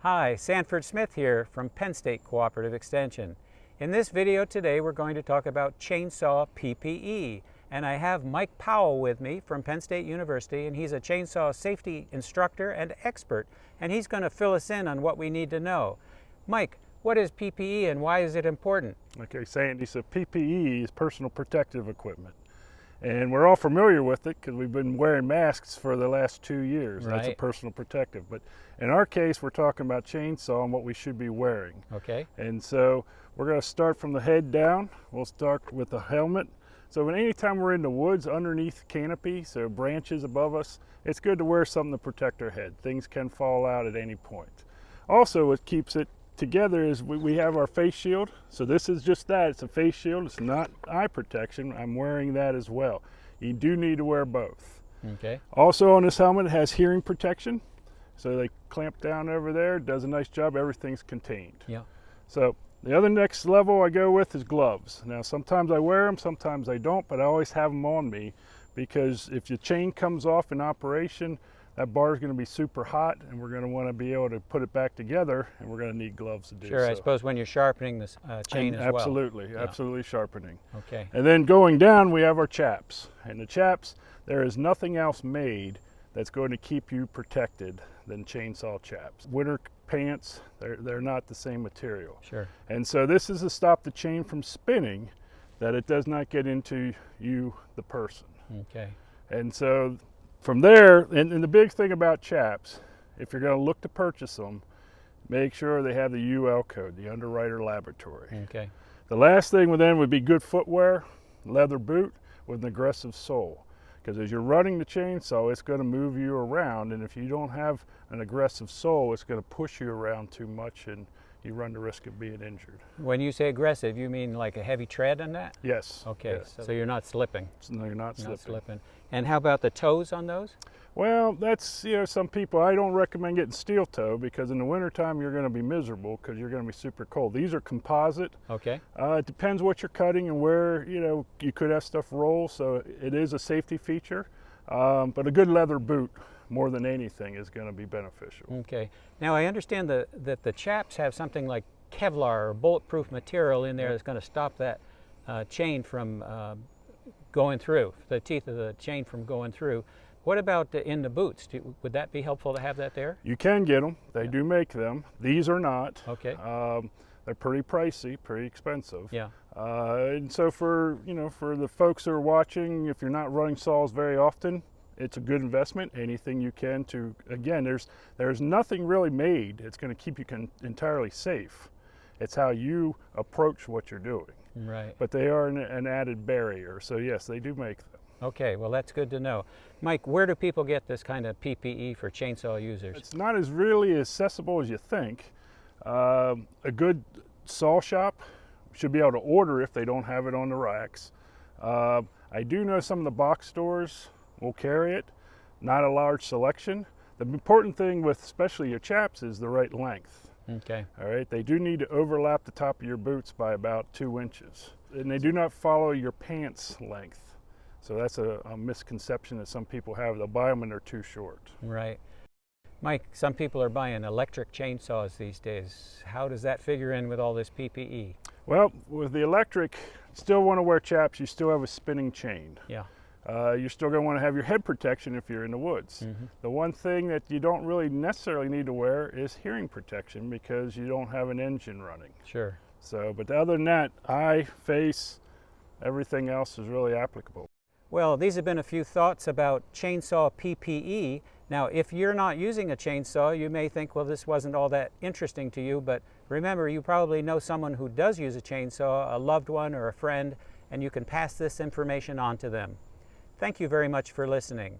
Hi, Sanford Smith here from Penn State Cooperative Extension. In this video today we're going to talk about chainsaw PPE, and I have Mike Powell with me from Penn State University, and he's a chainsaw safety instructor and expert, and he's going to fill us in on what we need to know. Mike, what is PPE and why is it important? Okay, Sandy, so PPE is personal protective equipment. And we're all familiar with it because we've been wearing masks for the last 2 years. Right. That's a personal protective. But in our case, we're talking about chainsaw and what we should be wearing. Okay. And so we're going to start from the head down. We'll start with the helmet. So anytime we're in the woods underneath canopy, so branches above us, it's good to wear something to protect our head. Things can fall out at any point. Also, what keeps it together is we have our face shield. So this is just that, it's a face shield, it's not eye protection. I'm wearing that as well. You do need to wear both. Okay. Also on this helmet it has hearing protection. So they clamp down over there, does a nice job, everything's contained. Yeah. So the other next level I go with is gloves. Now sometimes I wear them, sometimes I don't, but I always have them on me because if your chain comes off in operation, that bar is going to be super hot, and we're going to want to be able to put it back together, and we're going to need gloves to do so. Sure, I suppose when you're sharpening this chain as well. Absolutely, absolutely sharpening. Okay. And then going down, we have our chaps. And the chaps, there is nothing else made that's going to keep you protected than chainsaw chaps. Winter pants, they're not the same material. Sure. And so this is to stop the chain from spinning, that it does not get into you, the person. Okay. And so from there, and the big thing about chaps, if you're going to look to purchase them, make sure they have the UL code, the Underwriter Laboratory. Okay. The last thing then would be good footwear, leather boot with an aggressive sole. Because as you're running the chainsaw, it's going to move you around, and if you don't have an aggressive sole, it's going to push you around too much, and you run the risk of being injured. When you say aggressive, you mean like a heavy tread on that? Yes. Okay, yes. so you're not slipping. No, you're not slipping. Not slipping. And how about the toes on those? Well, that's, some people, I don't recommend getting steel toe because in the wintertime you're going to be miserable because you're going to be super cold. These are composite. Okay. It depends what you're cutting and where, you could have stuff roll, so it is a safety feature. But a good leather boot, more than anything, is going to be beneficial. Okay. Now I understand that the chaps have something like Kevlar or bulletproof material in there that's going to stop that chain from going through, the teeth of the chain from going through. What about in the boots? Would that be helpful to have that there? You can get them. They do make them. These are not. Okay. They're pretty pricey, pretty expensive. Yeah. And so for the folks that are watching, if you're not running saws very often, it's a good investment. Anything you can to, again, there's nothing really made. It's going to keep you entirely safe. It's how you approach what you're doing. Right. But they are an added barrier. So yes, they do make them. Okay, well that's good to know. Mike, where do people get this kind of PPE for chainsaw users? It's not as really accessible as you think. A good saw shop should be able to order if they don't have it on the racks. I do know some of the box stores will carry it, not a large selection. The important thing with especially your chaps is the right length. Okay. All right, they do need to overlap the top of your boots by about 2 inches. And they do not follow your pants length. So that's a misconception that some people have. They'll buy them and they're too short. Right. Mike, some people are buying electric chainsaws these days. How does that figure in with all this PPE? Well, with the electric, still want to wear chaps, you still have a spinning chain. Yeah. You're still going to want to have your head protection if you're in the woods. Mm-hmm. The one thing that you don't really necessarily need to wear is hearing protection because you don't have an engine running. Sure. So, but other than that, eye, face, everything else is really applicable. Well, these have been a few thoughts about chainsaw PPE. Now, if you're not using a chainsaw, you may think, well, this wasn't all that interesting to you, but remember, you probably know someone who does use a chainsaw, a loved one or a friend, and you can pass this information on to them. Thank you very much for listening.